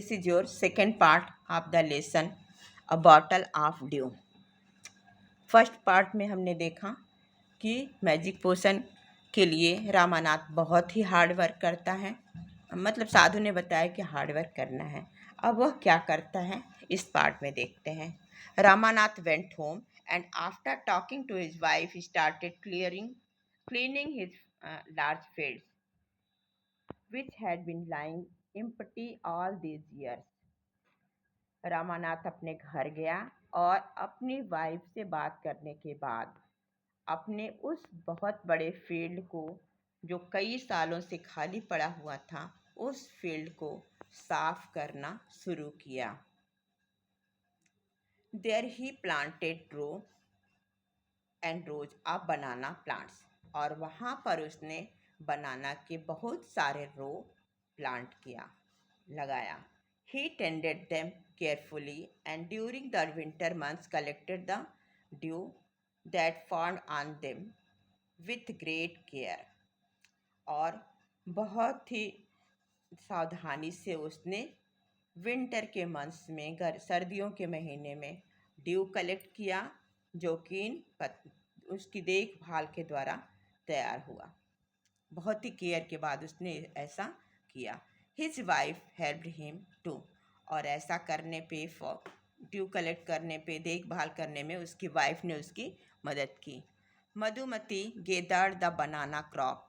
This is your second part of the lesson, A Bottle of Dew. First part में हमने देखा कि magic potion के लिए रामानाथ बहुत ही हार्ड वर्क करता है। मतलब साधु ने बताया कि हार्ड वर्क करना है। अब वह क्या करता है इस पार्ट में देखते हैं। Ramanath went home and after talking to his wife he started cleaning his large fields which had been lying empty all these years. Ramanath अपने घर गया और अपनी वाइफ से बात करने के बाद अपने उस बहुत बड़े फील्ड को, जो कई सालों से खाली पड़ा हुआ था, उस फील्ड को साफ करना शुरू किया। There he planted row and rows of banana plants, और वहाँ पर उसने बनाना के बहुत सारे रो प्लांट किया, लगाया। He tended them carefully and during the winter months collected the dew that formed on them with great care. और बहुत ही सावधानी से उसने विंटर के मंथ्स में, सर्दियों के महीने में ड्यू कलेक्ट किया, जो कि उसकी देखभाल के द्वारा तैयार हुआ। बहुत ही केयर के बाद उसने ऐसा किया। His wife helped him too, और ऐसा करने पे, ड्यू कलेक्ट करने पे, देखभाल करने में उसकी वाइफ ने उसकी मदद की। Madhumati gathered the banana crop,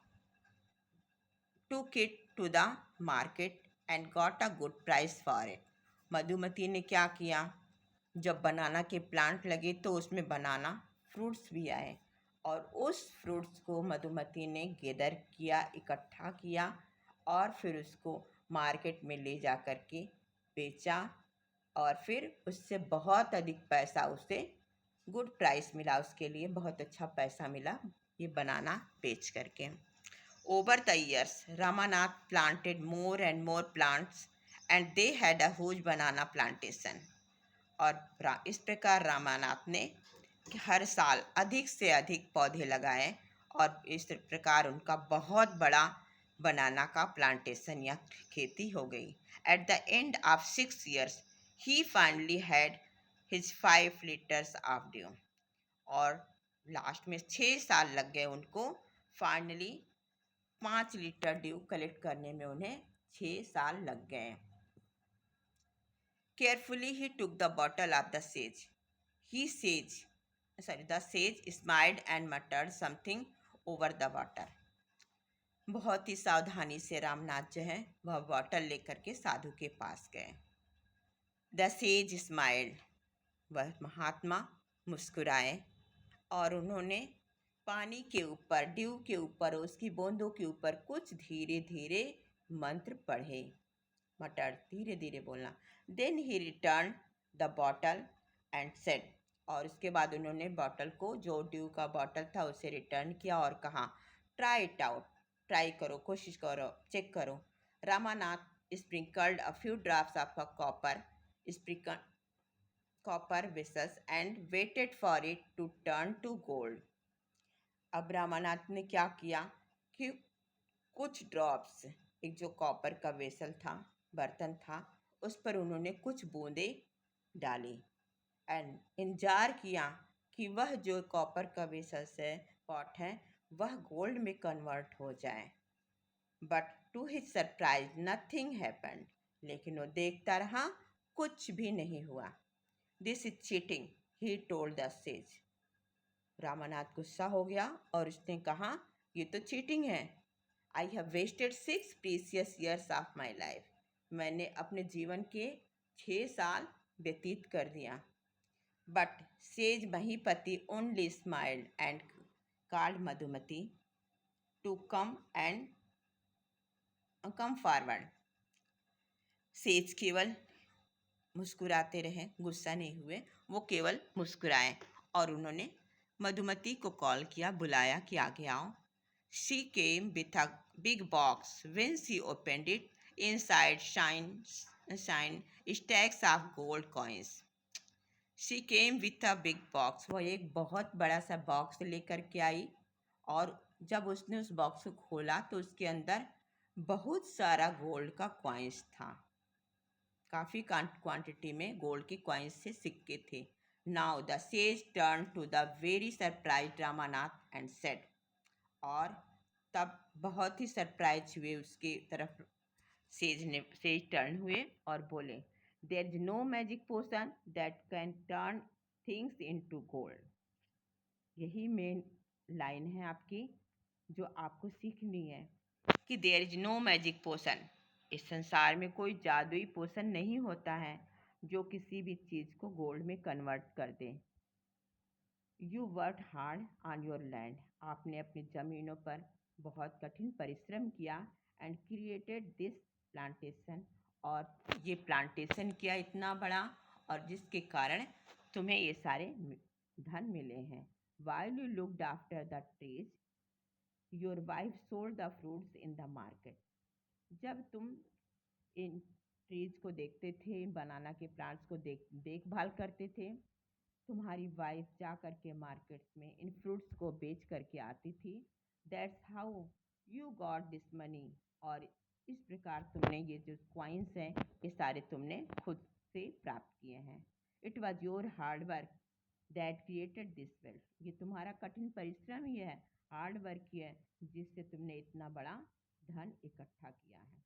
took it to the market and got a good price for it. Madhumati ने क्या किया, जब बनाना के प्लांट लगे तो उसमें बनाना फ्रूट्स भी आए, और उस फ्रूट्स को मधुमती ने गेदर किया, इकट्ठा किया, और फिर उसको मार्केट में ले जा कर के बेचा, और फिर उससे बहुत अधिक पैसा, उसे गुड प्राइस मिला, उसके लिए बहुत अच्छा पैसा मिला ये बनाना बेच करके। Over the years Ramanath planted more and more plants and they had a huge banana plantation. और इस प्रकार रामानाथ ने हर साल अधिक से अधिक पौधे लगाए, और इस प्रकार उनका बहुत बड़ा बनाना का प्लांटेशन या खेती हो गई। At the end of 6 years he finally had his 5 liters of due, और लास्ट में 6 साल लग गए उनको, फाइनली 5 लीटर ड्यू कलेक्ट करने में उन्हें 6 साल लग गए। Carefully he took the bottle of the sage, the sage smiled and muttered something over the water. बहुत ही सावधानी से रामनाथ जो है वह बॉटल लेकर के साधु के पास गए। द सेज स्माइल्ड, वह महात्मा मुस्कुराए, और उन्होंने पानी के ऊपर, ड्यू के ऊपर, उसकी बूंदों के ऊपर कुछ धीरे धीरे मंत्र पढ़े। मटर, धीरे धीरे बोलना। Then he return the bottle and said, और उसके बाद उन्होंने बॉटल को, जो ड्यू का बॉटल था, उसे रिटर्न किया और कहा, ट्राई इट आउट, ट्राई करो, कोशिश करो, चेक करो। Ramanath sprinkled a few drops of a copper vessels and waited for it to turn to gold. अब रामानाथ ने क्या किया कि कुछ ड्रॉप्स, एक जो कॉपर का वेसल था, बर्तन था, उस पर उन्होंने कुछ बूंदे डाली एंड इंतजार किया कि वह जो कॉपर का वेसल है, पॉट है, वह गोल्ड में कन्वर्ट हो जाए। But to his surprise nothing happened, लेकिन वो देखता रहा, कुछ भी नहीं हुआ। This is cheating he told the sage. Ramanath गुस्सा हो गया और उसने कहा, ये तो चीटिंग है। I have wasted 6 precious years of my life, मैंने अपने जीवन के 6 साल व्यतीत कर दिया। But sage Mahipati only smiled and called Madhumati to come forward. Sage केवल मुस्कुराते रहे, गुस्सा नहीं हुए, वो केवल मुस्कुराए, और उन्होंने मधुमती को कॉल किया, बुलाया कि आगे आओ। She came with a big box. When she opened it, inside shine stacks of gold coins. She came with a big box. वो एक बहुत बड़ा सा बॉक्स लेकर के आई, और जब उसने उस बॉक्स को खोला तो उसके अंदर बहुत सारा गोल्ड का कॉइन्स था, काफ़ी क्वांटिटी में गोल्ड के कॉइन्स से सिक्के थे। Now the sage turn to the very surprise Ramanath and said, और तब बहुत ही सरप्राइज हुए उसकी तरफ सेज टर्न हुए और बोले, there is no magic potion that can turn things into gold. यही मेन लाइन है आपकी जो आपको सीखनी है कि there is no magic potion, इस संसार में कोई जादुई पोशन नहीं होता है जो किसी भी चीज़ को गोल्ड में कन्वर्ट कर दे। You work hard on your land, आपने अपनी ज़मीनों पर बहुत कठिन परिश्रम किया एंड क्रिएटेड दिस प्लांटेशन, और ये प्लांटेशन किया इतना बड़ा, और जिसके कारण तुम्हें ये सारे धन मिले हैं। While you looked after the trees your wife sold the fruits in the market, जब तुम इन ट्रीज को देखते थे, इन बनाना के प्लांट्स को देखभाल करते थे, तुम्हारी वाइफ जा करके मार्केट में इन फ्रूट्स को बेच करके आती थी। That's how you got this money, और इस प्रकार तुमने ये जो क्वाइंस हैं ये सारे तुमने खुद से प्राप्त किए हैं। It was your hard work that created this wealth, ये तुम्हारा कठिन परिश्रम ही है, हार्ड वर्क ही है जिससे तुमने इतना बड़ा धन इकट्ठा किया है।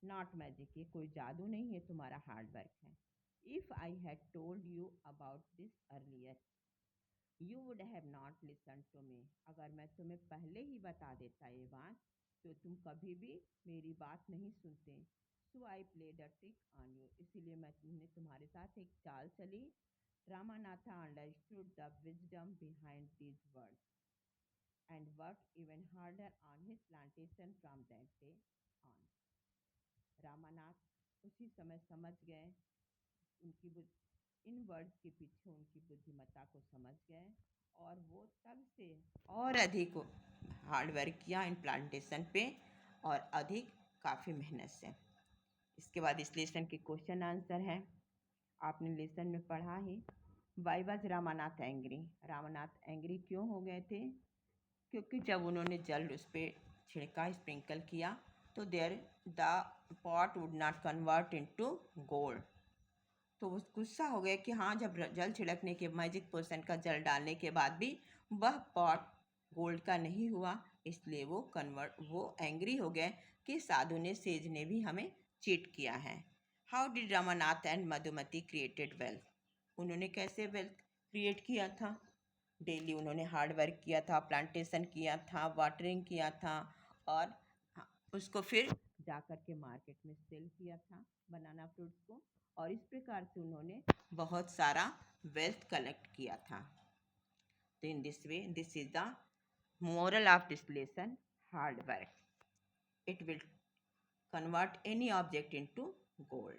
नॉट मैजिक, ये कोई जादू नहीं है, तुम्हारा हार्ड वर्क है। If I had told you about this earlier you would have not listen to me, अगर मैं तुम्हें पहले ही बता देता ये बात तो तुम कभी भी मेरी बात नहीं सुनते। So I played a trick on you, इसीलिए मैंने तुम्हारे साथ एक चाल चली। Ramanatha understood the wisdom behind these words and worked even harder on his plantation from that day on. Ramanath उसी समय समझ गए उनकी इन वर्ड्स के पीछे उनकी बुद्धिमत्ता को समझ गए, और वो तब से और अधिक हार्ड वर्क किया इन प्लांटेशन पे, और अधिक काफ़ी मेहनत से। इसके बाद इस लेसन के क्वेश्चन आंसर हैं। आपने लेसन में पढ़ा ही, why was Ramanath angry, Ramanath angry क्यों हो गए थे? क्योंकि जब उन्होंने जल उस पर छिड़का, स्प्रिंकल किया, तो there the pot would not convert into gold. तो वो गुस्सा हो गया कि हाँ, जब जल छिड़कने के मैजिक पोशन का जल डालने के बाद भी वह पॉट गोल्ड का नहीं हुआ, इसलिए वो एंग्री हो गए कि साधु ने, सेज ने भी हमें चीट किया है। How did Ramanath and Madhumati created wealth, उन्होंने कैसे वेल्थ क्रिएट किया था? डेली उन्होंने हार्ड वर्क किया था, प्लांटेशन किया था, वाटरिंग किया था, और उसको फिर जाकर के मार्केट में सेल किया था बनाना फ्रूट्स को, और इस प्रकार से उन्होंने बहुत सारा वेल्थ कलेक्ट किया था। तो in this way this is the moral of this lesson, hard work, it will convert any object into gold.